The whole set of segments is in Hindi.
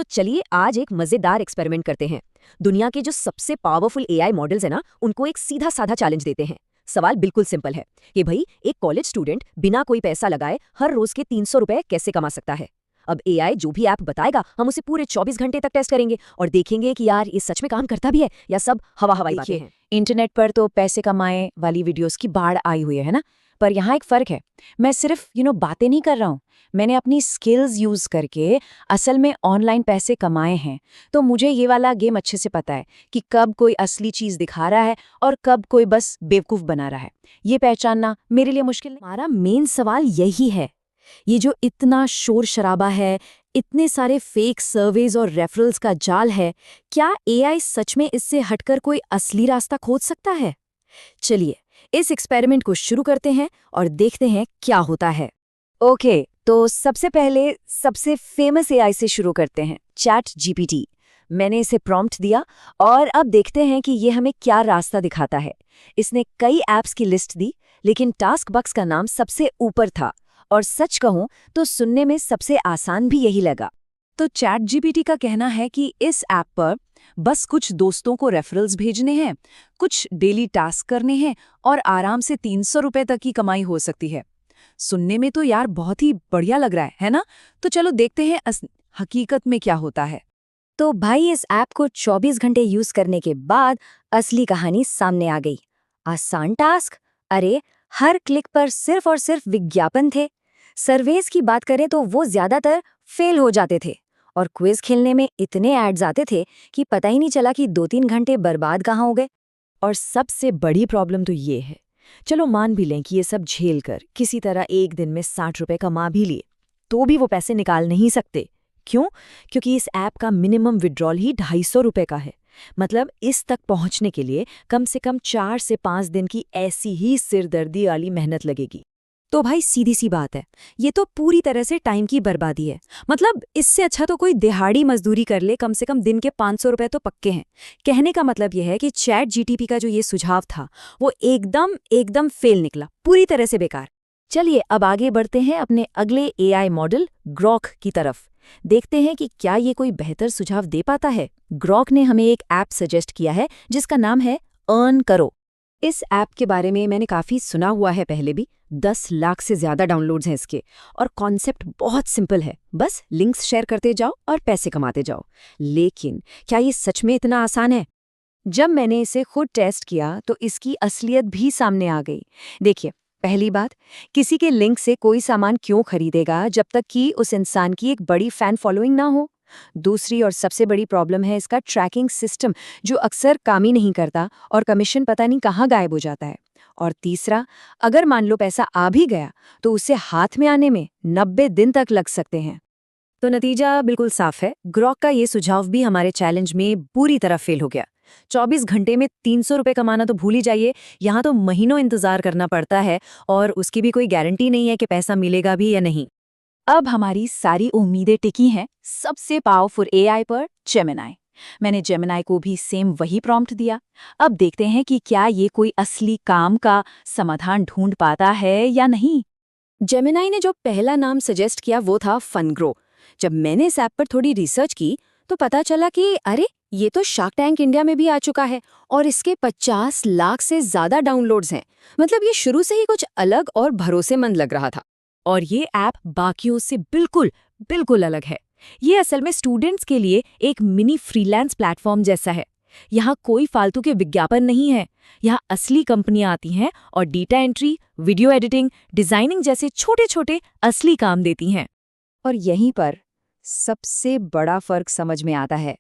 तो चलिए आज एक मजेदार एक्सपेरिमेंट करते हैं। दुनिया के जो सबसे पावरफुल एआई मॉडल्स है ना, उनको एक सीधा साधा चैलेंज देते हैं। सवाल बिल्कुल सिंपल है कि भाई एक कॉलेज स्टूडेंट बिना कोई पैसा लगाए हर रोज के 300 रुपए कैसे कमा सकता है। अब एआई जो भी ऐप बताएगा हम उसे पूरे 24 घंटे तक टेस्ट करेंगे और देखेंगे कि यार ये सच में काम करता भी है या सब हवा हवाई बातें हैं। इंटरनेट पर तो पैसे कमाए वाली वीडियोस की बाढ़ आई हुई है ना, पर यहाँ एक फ़र्क है। मैं सिर्फ बातें नहीं कर रहा हूँ, मैंने अपनी स्किल्स यूज़ करके असल में ऑनलाइन पैसे कमाए हैं। तो मुझे ये वाला गेम अच्छे से पता है कि कब कोई असली चीज़ दिखा रहा है और कब कोई बस बेवकूफ़ बना रहा है। ये पहचानना मेरे लिए मुश्किल नहीं। हमारा मेन सवाल यही है, ये जो इतना शोर शराबा है, इतने सारे फेक सर्वेज और रेफरल्स का जाल है, क्या एआई सच में इससे हटकर कोई असली रास्ता खोज सकता है? चलिए इस एक्सपेरिमेंट को शुरू करते हैं और देखते हैं क्या होता है। ओके, तो सबसे पहले सबसे फेमस एआई से शुरू करते हैं, चैट जीपीटी। मैंने इसे प्रॉम्प्ट दिया और अब देखते हैं कि ये हमें क्या रास्ता दिखाता है। इसने कई ऐप्स की लिस्ट दी, लेकिन टास्क बक्स का नाम सबसे ऊपर था और सच कहूं तो सुनने में सबसे आसान भी यही लगा। तो चैट जीपीटी का कहना है कि इस ऐप पर बस कुछ दोस्तों को रेफरल्स भेजने हैं, कुछ डेली टास्क करने हैं और आराम से 300 रुपए तक की कमाई हो सकती है। सुनने में तो यार बहुत ही बढ़िया लग रहा है ना? तो चलो देखते हैं हकीकत में क्या होता है। तो भाई इस ऐप को 24 घंटे यूज करने के बाद असली कहानी सामने आ गई। आसान टास्क? अरे हर क्लिक पर सिर्फ और सिर्फ विज्ञापन थे। सर्वेस की बात करें तो वो ज्यादातर फेल हो जाते थे और क्विज खेलने में इतने एड्स आते थे कि पता ही नहीं चला कि 2-3 घंटे बर्बाद कहाँ हो गए। और सबसे बड़ी प्रॉब्लम तो ये है, चलो मान भी लें कि ये सब झेल कर किसी तरह एक दिन में 60 रुपए कमा भी लिए, तो भी वो पैसे निकाल नहीं सकते। क्यों? क्योंकि इस ऐप का मिनिमम विड्रॉल ही 250 रुपए का है। मतलब इस तक पहुंचने के लिए कम से कम 4 से 5 दिन की ऐसी ही सिरदर्दी वाली मेहनत लगेगी। तो भाई सीधी सी बात है, ये तो पूरी तरह से टाइम की बर्बादी है। मतलब इससे अच्छा तो कोई दिहाड़ी मजदूरी कर ले, कम से कम दिन के 500 रुपए तो पक्के हैं। कहने का मतलब यह है कि चैट जीटीपी का जो ये सुझाव था वो एकदम फेल निकला, पूरी तरह से बेकार। चलिए अब आगे बढ़ते हैं अपने अगले एआई मॉडल ग्रॉक की तरफ। देखते हैं कि क्या ये कोई बेहतर सुझाव दे पाता है। ग्रॉक ने हमें एक ऐप सजेस्ट किया है जिसका नाम है अर्न करो। इस ऐप के बारे में मैंने काफ़ी सुना हुआ है, पहले भी 10 लाख से ज़्यादा डाउनलोड्स हैं इसके। और कॉन्सेप्ट बहुत सिंपल है, बस लिंक्स शेयर करते जाओ और पैसे कमाते जाओ। लेकिन क्या ये सच में इतना आसान है? जब मैंने इसे खुद टेस्ट किया तो इसकी असलियत भी सामने आ गई। देखिए, पहली बात, किसी के लिंक से कोई सामान क्यों खरीदेगा जब तक कि उस इंसान की एक बड़ी फैन फॉलोइंग ना हो। दूसरी और सबसे बड़ी प्रॉब्लम है इसका ट्रैकिंग सिस्टम, जो अक्सर काम ही नहीं करता और कमीशन पता नहीं कहाँ गायब हो जाता है। और तीसरा, अगर मान लो पैसा आ भी गया तो उसे हाथ में आने में 90 दिन तक लग सकते हैं। तो नतीजा बिल्कुल साफ है, ग्रॉक का ये सुझाव भी हमारे चैलेंज में पूरी तरह फेल हो गया। 24 घंटे में 300 रुपए कमाना तो भूल ही जाइए, यहाँ तो महीनों इंतजार करना पड़ता है और उसकी भी कोई गारंटी नहीं है कि पैसा मिलेगा भी या नहीं। अब हमारी सारी उम्मीदें टिकी हैं सबसे पावरफुल एआई पर, जेमिनाई। मैंने जेमिनाई को भी सेम वही प्रॉम्प्ट दिया। अब देखते हैं कि क्या ये कोई असली काम का समाधान ढूंढ पाता है या नहीं। जेमिनाई ने जो पहला नाम सजेस्ट किया वो था फनग्रो। जब मैंने इस ऐप पर थोड़ी रिसर्च की तो पता चला कि अरे ये तो शार्क टैंक इंडिया में भी आ चुका है और इसके 50 लाख से ज्यादा डाउनलोड्स हैं। मतलब ये शुरू से ही कुछ अलग और भरोसेमंद लग रहा था। और ये ऐप बाकियों से बिल्कुल अलग है। ये असल में स्टूडेंट्स के लिए एक मिनी फ्रीलांस प्लेटफॉर्म जैसा है। यहाँ कोई फालतू के विज्ञापन नहीं है। यहाँ असली कंपनियां आती हैं और data entry, video editing, designing जैसे छोटे-छोटे असली काम देती हैं। और यहीं पर सबसे बड़ा फर्क समझ में आता है।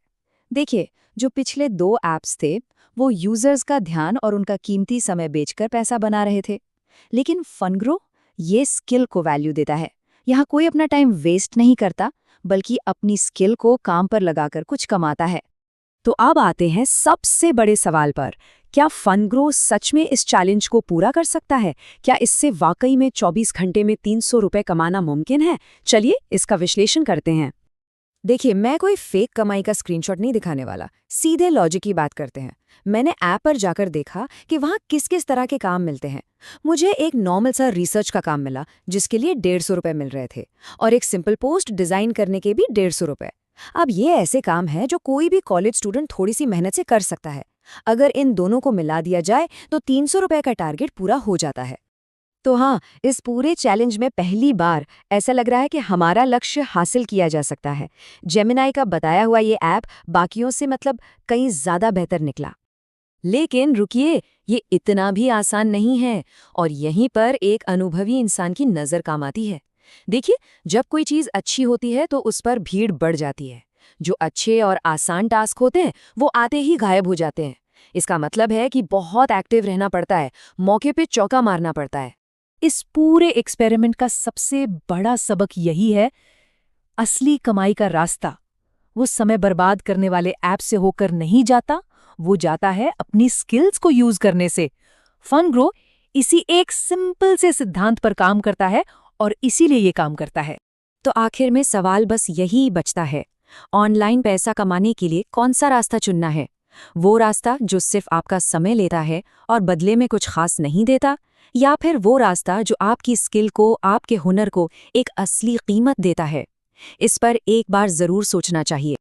देखिए, जो पिछले 2 ऐप्स थे वो यूजर्स का ध्यान और उनका कीमती समय बेचकर पैसा बना रहे थे, लेकिन फनग्रो ये स्किल को वैल्यू देता है। यहाँ कोई अपना टाइम वेस्ट नहीं करता, बल्कि अपनी स्किल को काम पर लगाकर कुछ कमाता है। तो अब आते हैं सबसे बड़े सवाल पर, क्या फनग्रो सच में इस चैलेंज को पूरा कर सकता है? क्या इससे वाकई में 24 घंटे में 300 रुपए कमाना मुमकिन है? चलिए इसका विश्लेषण करते हैं। देखिए, मैं कोई फेक कमाई का स्क्रीनशॉट नहीं दिखाने वाला, सीधे लॉजिक की बात करते हैं। मैंने ऐप पर जाकर देखा कि वहाँ किस किस तरह के काम मिलते हैं। मुझे एक नॉर्मल सा रिसर्च का काम मिला जिसके लिए 150 रुपए मिल रहे थे और एक सिंपल पोस्ट डिजाइन करने के भी 150 रुपए। अब ये ऐसे काम है जो कोई भी कॉलेज स्टूडेंट थोड़ी सी मेहनत से कर सकता है। अगर इन दोनों को मिला दिया जाए तो 300 रुपए का टारगेट पूरा हो जाता है। तो हाँ, इस पूरे चैलेंज में पहली बार ऐसा लग रहा है कि हमारा लक्ष्य हासिल किया जा सकता है। जेमिनाई का बताया हुआ ये ऐप बाकियों से कहीं ज़्यादा बेहतर निकला। लेकिन रुकिए, ये इतना भी आसान नहीं है और यहीं पर एक अनुभवी इंसान की नज़र काम आती है। देखिए, जब कोई चीज़ अच्छी होती है तो उस पर भीड़ बढ़ जाती है। जो अच्छे और आसान टास्क होते हैं वो आते ही गायब हो जाते हैं। इसका मतलब है कि बहुत एक्टिव रहना पड़ता है, मौके पे चौका मारना पड़ता है। इस पूरे एक्सपेरिमेंट का सबसे बड़ा सबक यही है, असली कमाई का रास्ता वो समय बर्बाद करने वाले ऐप से होकर नहीं जाता, वो जाता है अपनी स्किल्स को यूज करने से। फनग्रो इसी एक सिंपल से सिद्धांत पर काम करता है और इसीलिए ये काम करता है। तो आखिर में सवाल बस यही बचता है, ऑनलाइन पैसा कमाने के लिए कौन सा रास्ता चुनना है? वो रास्ता जो सिर्फ आपका समय लेता है और बदले में कुछ खास नहीं देता, या फिर वो रास्ता जो आपकी स्किल को, आपके हुनर को एक असली कीमत देता है? इस पर एक बार जरूर सोचना चाहिए।